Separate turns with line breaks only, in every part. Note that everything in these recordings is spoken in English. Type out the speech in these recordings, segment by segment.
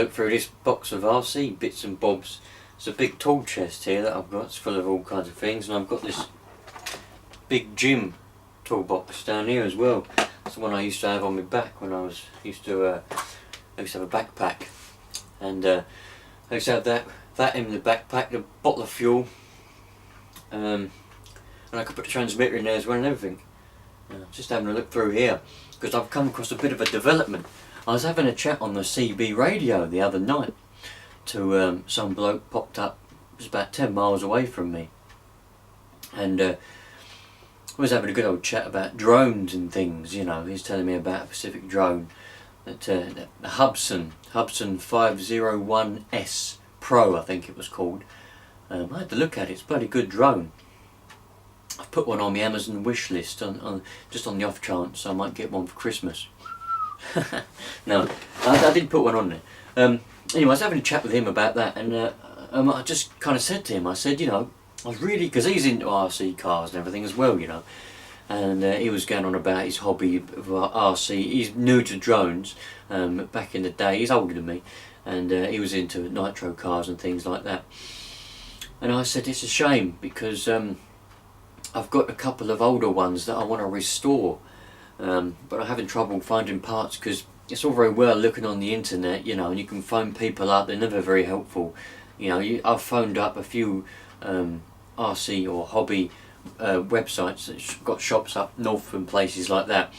look through this box of RC bits and bobs. It's a big tool chest here that I've got. It's full of all kinds of things, and I've got this big gym toolbox down here as well. It's the one I used to have on my back when I used to have a backpack, and I used to have that in the backpack, the bottle of fuel, and I could put the transmitter in there as well and everything. Just having a look through here because I've come across a bit of a development. I was having a chat on the CB radio the other night to some bloke popped up. It was about 10 miles away from me, and I was having a good old chat about drones and things. You know, he's telling me about a Pacific drone, that the Hubsan 501S Pro, I think it was called. I had to look at it. It's a bloody good drone. I've put one on my Amazon wish list just on the off chance I might get one for Christmas. No, I did put one on there. Anyway, I was having a chat with him about that, and I just kind of said to him, I said, you know, I was really, because he's into RC cars and everything as well, you know, and he was going on about his hobby of RC. He's new to drones. Back in the day, he's older than me, and he was into nitro cars and things like that. And I said, it's a shame because I've got a couple of older ones that I want to restore, but I'm having trouble finding parts because it's all very well looking on the internet, you know, and you can phone people up. They're never very helpful. You know, I've phoned up a few RC or hobby websites that's got shops up north and places like that.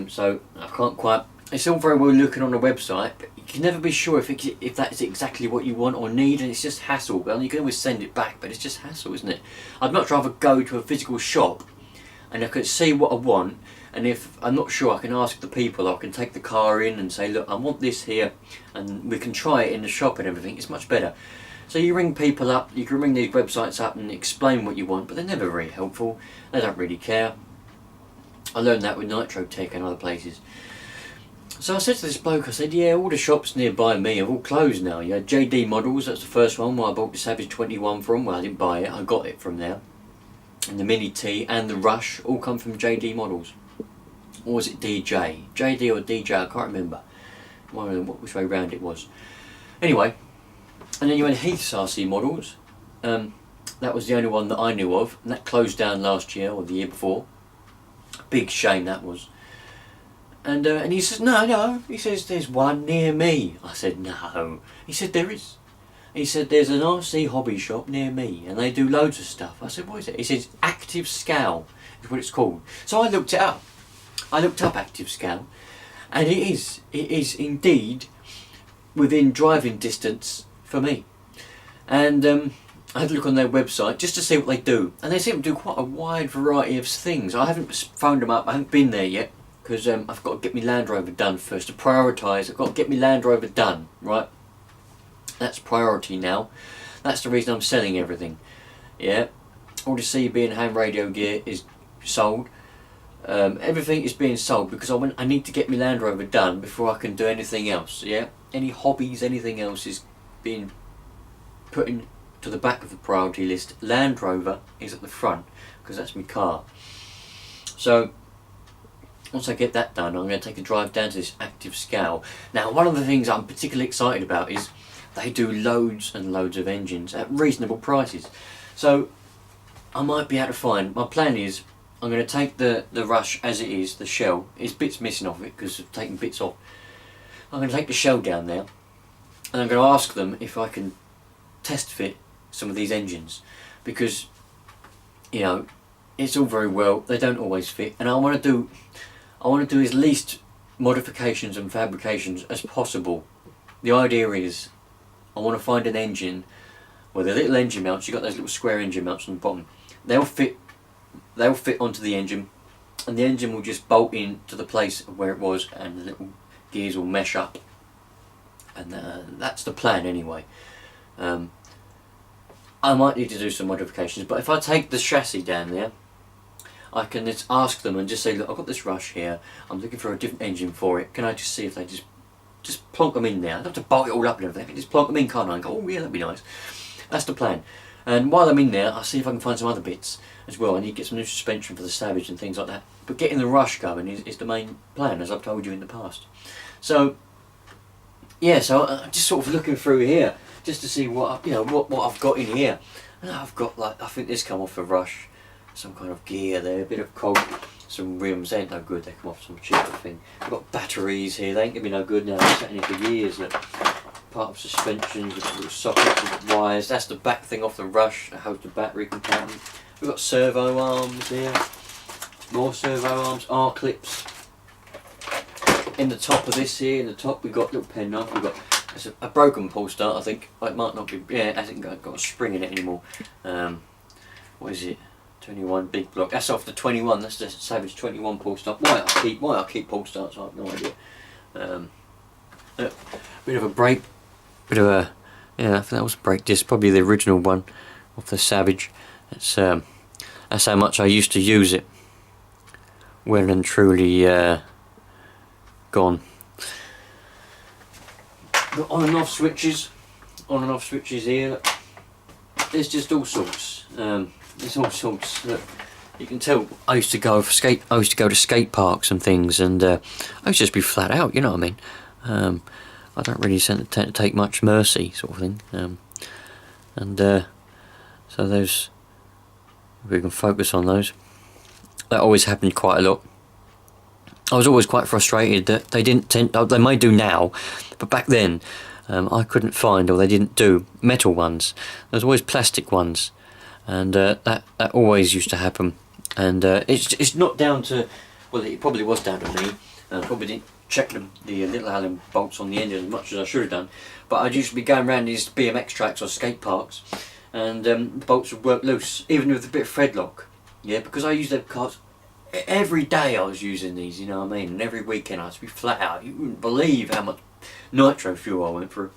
So I can't quite. It's all very well looking on a website, but you can never be sure if that's exactly what you want or need, and it's just hassle. Well, you can always send it back, but it's just hassle, isn't it? I'd much rather go to a physical shop and I could see what I want, and if I'm not sure, I can ask the people. I can take the car in and say, look, I want this here, and we can try it in the shop and everything. It's much better. So you ring people up, you can ring these websites up and explain what you want, but they're never very helpful. They don't really care. I learned that with Nitro Tech and other places. So I said to this bloke, I said, yeah, all the shops nearby me have all closed now. You had JD Models, that's the first one where I bought the Savage 21 from. Well, I didn't buy it, I got it from there. And the Mini T and the Rush all come from JD Models. Or was it DJ? JD or DJ, I can't remember. One of them, which way round it was. Anyway, and then you had Heath's RC Models. That was the only one that I knew of, and that closed down last year or the year before. Big shame that was. And he says, no, he says, there's one near me. I said, no. He said, there is. He said, there's an RC hobby shop near me and they do loads of stuff. I said, what is it? He says, Active Scowl is what it's called. So I looked it up. I looked up Active Scowl, and it is indeed within driving distance for me. And I had a look on their website just to see what they do. And they seem to do quite a wide variety of things. I haven't phoned them up, I haven't been there yet. Because I've got to get my Land Rover done first. To prioritise, I've got to get my Land Rover done, right? That's priority now. That's the reason I'm selling everything. Yeah, all the CB and ham radio gear is sold. Everything is being sold because I need to get my Land Rover done before I can do anything else. Yeah, any hobbies, anything else is being put in to the back of the priority list. Land Rover is at the front because that's my car. So once I get that done, I'm going to take a drive down to this Active Scowl. Now, one of the things I'm particularly excited about is they do loads and loads of engines at reasonable prices. So I might be able to find, my plan is, I'm going to take the Rush as it is, the shell. There's bits missing off it because I've taken bits off. I'm going to take the shell down there and I'm going to ask them if I can test fit some of these engines. Because, you know, it's all very well, they don't always fit, and I want to do as least modifications and fabrications as possible. The idea is I want to find an engine where the little engine mounts, you've got those little square engine mounts on the bottom, they'll fit onto the engine, and the engine will just bolt in to the place of where it was, and the little gears will mesh up, and that's the plan anyway. I might need to do some modifications, but if I take the chassis down there, I can just ask them and just say, look, I've got this Rush here, I'm looking for a different engine for it, can I just see if they just plonk them in there? I don't have to bolt it all up and everything, I can just plonk them in, can't I? And go, oh yeah, that'd be nice. That's the plan. And while I'm in there, I'll see if I can find some other bits as well. I need to get some new suspension for the Savage and things like that. But getting the Rush going is the main plan, as I've told you in the past. So yeah, so I'm just sort of looking through here just to see what what I've got in here. And I've got, like, I think this come off the Rush, some kind of gear there, a bit of cold, some rims. They ain't no good. They come off some cheaper thing. I've got batteries here. They ain't gonna be no good now. They're sat in here for years. Look, part of suspensions, we've got little sockets with wires. That's the back thing off the Rush that holds the battery compartment. We've got servo arms here. More servo arms, R-clips. In the top of this here, in the top we've got little penknife. We've got a broken pull start, I think. It might not be. Yeah, it hasn't got a spring in it anymore. What is it? 21 big block. That's off the 21. That's the Savage 21 pull start. Why I keep pull starts, I have no idea. Bit of a brake. Bit of a, yeah, I think that was a brake disc. Probably the original one of the Savage. It's that's how much I used to use it. Well and truly gone. Got on and off switches here. Look. There's just all sorts. There's all sorts. Look, you can tell. I used to go to skate parks and things, and I used to just be flat out. You know what I mean? I don't really tend to take much mercy, sort of thing. So those, if we can focus on those. That always happened quite a lot. I was always quite frustrated that they didn't tend. They may do now, but back then I couldn't find, or they didn't do metal ones. There was always plastic ones, and that always used to happen. And it's not down to, well, it probably was down to me. I probably didn't check the little Allen bolts on the engine as much as I should have done. But I used to be going around these BMX tracks or skate parks, and the bolts would work loose, even with a bit of thread lock. Yeah, because I used them carts. Every day I was using these, you know what I mean, and every weekend I had to be flat out. You wouldn't believe how much nitro fuel I went through.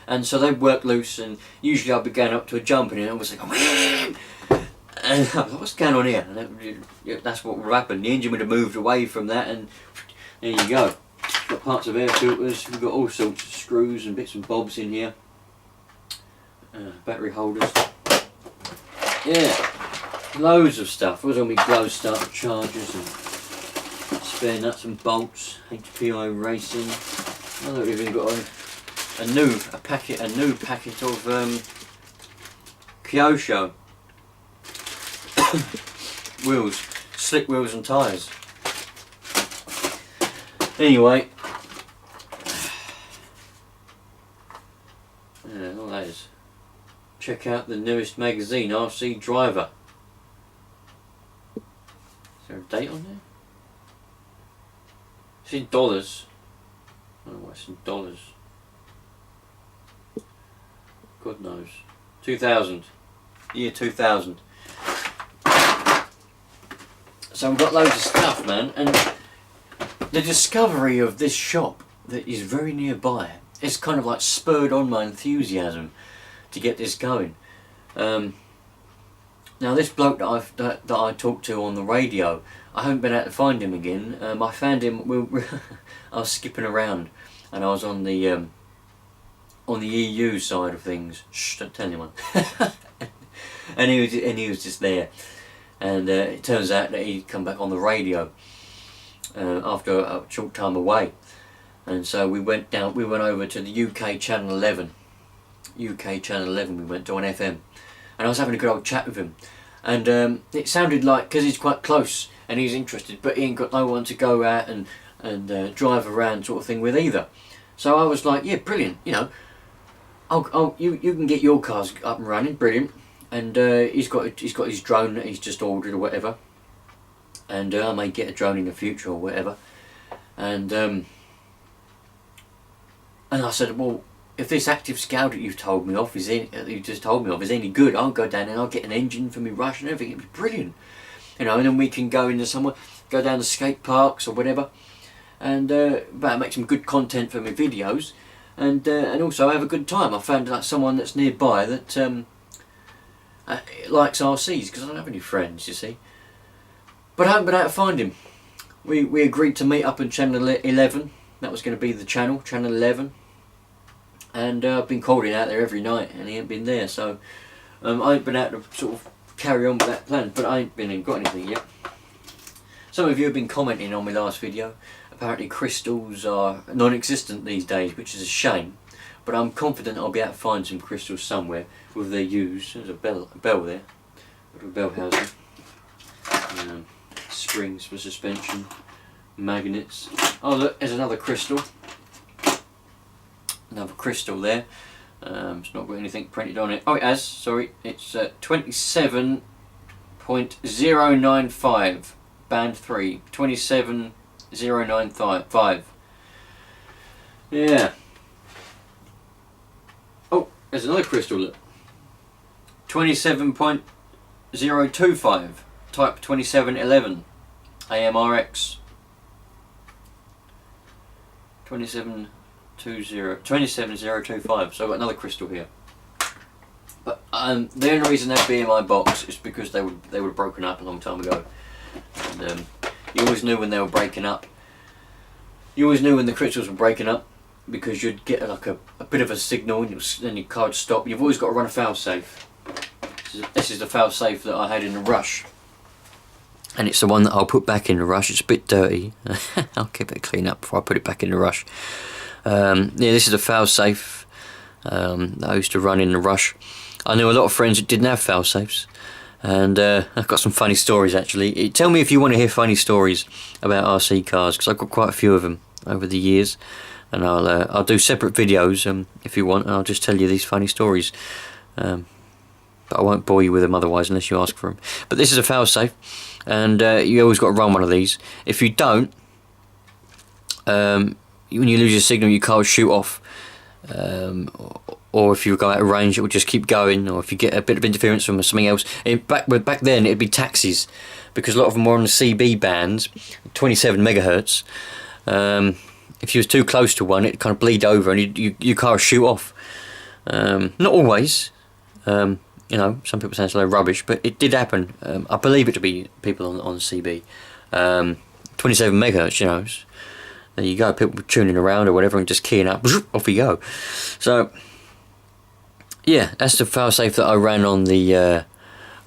And so they'd work loose, and usually I'd be going up to a jump and it was like, oh man! And I was like, what's going on here? And that's what would happen. The engine would have moved away from that, and there you go. Got parts of air filters, we've got all sorts of screws and bits and bobs in here. Battery holders. Yeah. Loads of stuff. There's all my glow starter chargers and spare nuts and bolts. HPI Racing. I don't even got a new packet of Kyosho wheels, slick wheels and tyres. Anyway, yeah, all that is. Check out the newest magazine, RC Driver. Is there a date on there? It's in dollars. I don't know why it's in dollars. God knows. 2000. Year 2000. So we've got loads of stuff, man. And the discovery of this shop that is very nearby, it's kind of like spurred on my enthusiasm to get this going. Now this bloke that I talked to on the radio, I haven't been able to find him again. I found him. I was skipping around, and I was on the EU side of things. Shh! Don't tell anyone. and he was just there, and it turns out that he'd come back on the radio after a short time away, and so we went over to the UK Channel 11. UK Channel 11. We went to on FM. And I was having a good old chat with him, and it sounded like, because he's quite close and he's interested, but he ain't got no one to go out and drive around sort of thing with either. So I was like, yeah, brilliant, you know, you can get your cars up and running, brilliant. And he's got his drone that he's just ordered or whatever, and I may get a drone in the future or whatever. And I said, well, if this Active Scout that you've told me of is any good, I'll go down and I'll get an engine for me Rush and everything. It'd be brilliant, you know. And then we can go into somewhere, go down to skate parks or whatever, and make some good content for my videos, and also have a good time. I found like someone that's nearby that likes RCs, because I don't have any friends, you see. But I haven't been able to find him. We agreed to meet up in Channel 11. That was going to be the Channel 11. And I've been calling out there every night, and he ain't been there. So I ain't been able to sort of carry on with that plan. But I ain't got anything yet. Some of you have been commenting on my last video. Apparently crystals are non-existent these days, which is a shame. But I'm confident I'll be able to find some crystals somewhere with their use. There's a bell there, a bell housing. Springs for suspension, magnets. Oh look, there's another crystal. Another crystal there. It's not got anything printed on it. Oh, it has, sorry. It's 27.095. Band 3. 27095. Yeah. Oh, there's another crystal, look. 27.025. Type 2711. AMRX. 27025. So I've got another crystal here. But the only reason they'd be in my box is because they were broken up a long time ago. And you always knew when they were breaking up. You always knew when the crystals were breaking up because you'd get like a bit of a signal and then your car would stop. You've always got to run a fail safe. This is the fail safe that I had in the Rush. And it's the one that I'll put back in the Rush. It's a bit dirty. I'll keep it clean up before I put it back in the Rush. Yeah, this is a fail safe that I used to run in the Rush. I knew a lot of friends that didn't have fail safes, and I've got some funny stories actually. Tell me if you want to hear funny stories about RC cars, because I've got quite a few of them over the years, and I'll do separate videos if you want, and I'll just tell you these funny stories. But I won't bore you with them otherwise unless you ask for them. But this is a fail safe, and you always got to run one of these. If you don't, when you lose your signal, your car will shoot off, or if you go out of range, it will just keep going, or if you get a bit of interference from something else. Back then, it'd be taxis, because a lot of them were on the CB bands, 27 megahertz. If you was too close to one, it'd kind of bleed over, and your car would shoot off. Not always. You know, some people say it's a load of rubbish, but it did happen. I believe it to be people on CB. 27 megahertz, you know. There you go, people tuning around or whatever and just keying up, off you go. So, yeah, that's the failsafe that I ran on the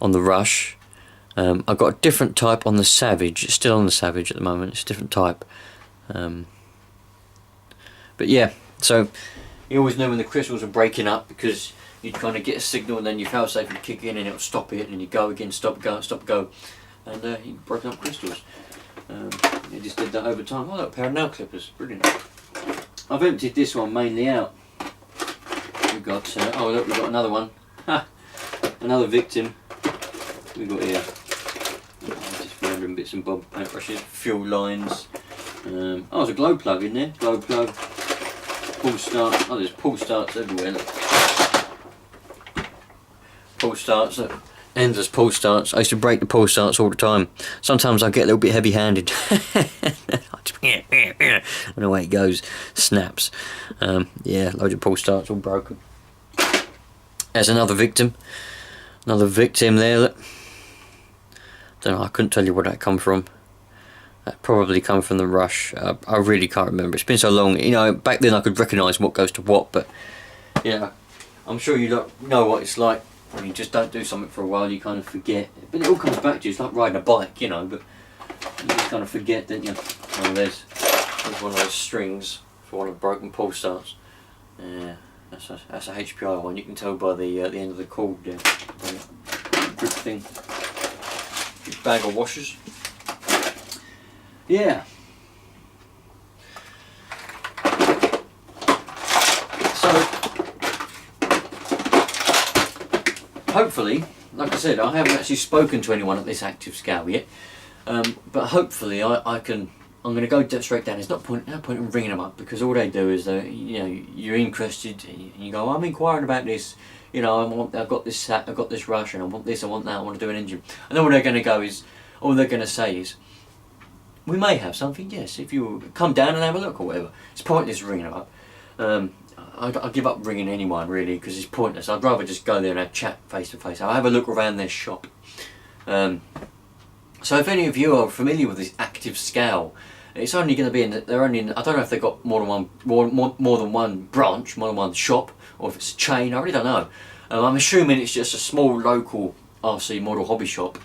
Rush. I've got a different type on the Savage. It's still on the Savage at the moment. It's a different type. But yeah, so you always know when the crystals are breaking up, because you'd kind of get a signal and then your failsafe would kick in and it'll stop it, and you go again, stop, go, and you broken up crystals. It just did that over time. Oh look, a pair of nail clippers, brilliant. I've emptied this one mainly out. We've got, oh look, we've got another one. Ha! Another victim. We've got here. Just random bits and bobs, paintbrushes, fuel lines. Oh, there's a glow plug in there. Glow plug. Pull start. Oh, there's pull starts everywhere. Look. Pull starts. Look. Endless pull starts. I used to break the pull starts all the time. Sometimes I get a little bit heavy-handed. And away it goes. Snaps. Yeah, loads of pull starts all broken. There's another victim. Another victim there. Look. Don't know. I couldn't tell you where that come from. That probably come from the Rush. I really can't remember. It's been so long. You know, back then I could recognise what goes to what, but yeah, I'm sure you don't know what it's like when you just don't do something for a while. You kind of forget, but it all comes back to you. It's like riding a bike, you know. But you just kind of forget, don't you? Oh, there's one of those strings for one of the broken pull starts. Yeah, that's a HPI one. You can tell by the end of the cord there. Good thing. Big bag of washers. Yeah. So, hopefully, like I said, I haven't actually spoken to anyone at this active scale yet, but hopefully I'm going to go straight down. There's no point in ringing them up, because all they do is, you know, you're interested and you go, I'm inquiring about this, you know, I've got this Rush and I want this, I want that, I want to do an engine. And then all they're going to go is, all they're going to say is, we may have something, yes, if you come down and have a look or whatever. It's pointless ringing them up. I give up ringing anyone really, because it's pointless. I'd rather just go there and have a chat face to face. I'll have a look around their shop. So if any of you are familiar with this active scale, it's only going to be I don't know if they've got more than one branch, more than one shop, or if it's a chain. I really don't know. I'm assuming it's just a small local RC model hobby shop.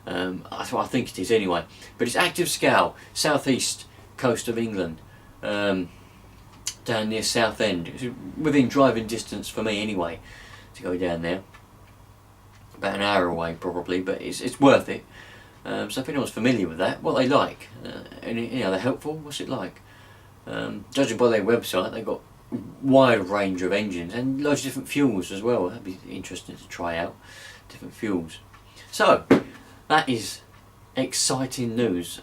That's what I think it is anyway. But it's Active Scow, southeast coast of England, down near Southend. It's within driving distance for me anyway to go down there. About an hour away probably, but it's worth it. So if anyone's familiar with that, what they like, and you know, they're helpful. What's it like? Judging by their website, they've got a wide range of engines and loads of different fuels as well. That'd be interesting to try out different fuels. So that is exciting news.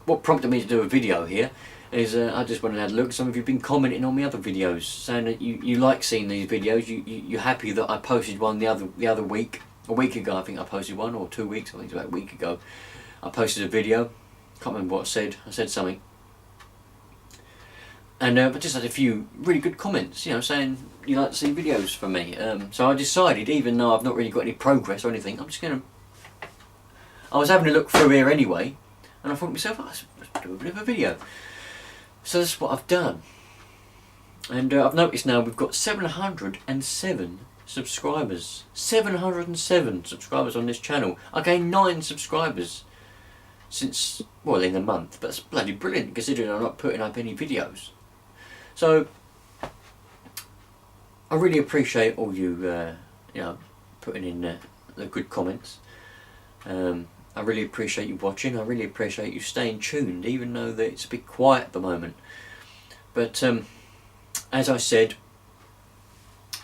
What prompted me to do a video here is I just wanted to have a look. Some of you have been commenting on my other videos, saying that you like seeing these videos. You're happy that I posted one the other week. A week ago I think I posted one, or 2 weeks, I think it's about a week ago. I posted a video, can't remember what I said something. And I just had a few really good comments, you know, saying you like to see videos from me. So I decided, even though I've not really got any progress or anything, I was having a look through here anyway, and I thought to myself, oh, let's do a bit of a video. So that's what I've done. And I've noticed now we've got 707 subscribers. 707 subscribers on this channel. I gained 9 subscribers since, well, in a month, but that's bloody brilliant considering I'm not putting up any videos. So I really appreciate all you you know, putting in the good comments. I really appreciate you watching. I really appreciate you staying tuned, even though that it's a bit quiet at the moment. But as I said,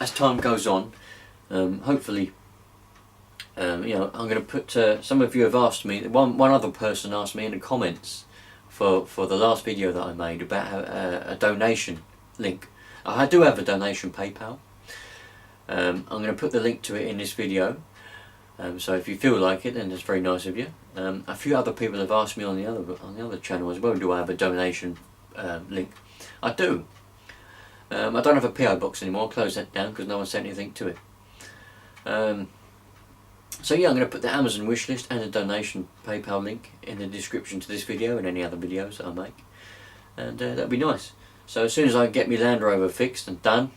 as time goes on, hopefully, you know, I'm going to put. Some of you have asked me. One other person asked me in the comments for the last video that I made about a donation link. I do have a donation PayPal. I'm going to put the link to it in this video. So if you feel like it, then that's very nice of you. A few other people have asked me on the other channel as well. Do I have a donation link? I do. I don't have a PO box anymore. I closed that down because no one sent anything to it. So yeah, I'm going to put the Amazon wishlist and a donation PayPal link in the description to this video and any other videos that I make, and that'll be nice. So as soon as I get my Land Rover fixed and done,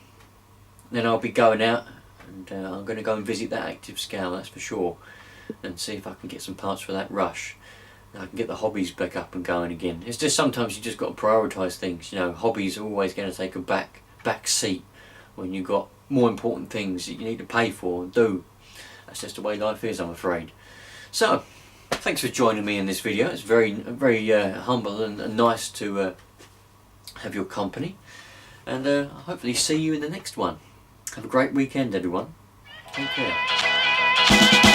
then I'll be going out, and I'm going to go and visit that Active Scow, that's for sure, and see if I can get some parts for that Rush. I can get the hobbies back up and going again. It's just sometimes you just got to prioritise things. You know, hobbies are always going to take a back seat when you've got more important things that you need to pay for and do. That's just the way life is, I'm afraid. So, thanks for joining me in this video. It's very humble and nice to have your company. And hopefully see you in the next one. Have a great weekend, everyone. Take care.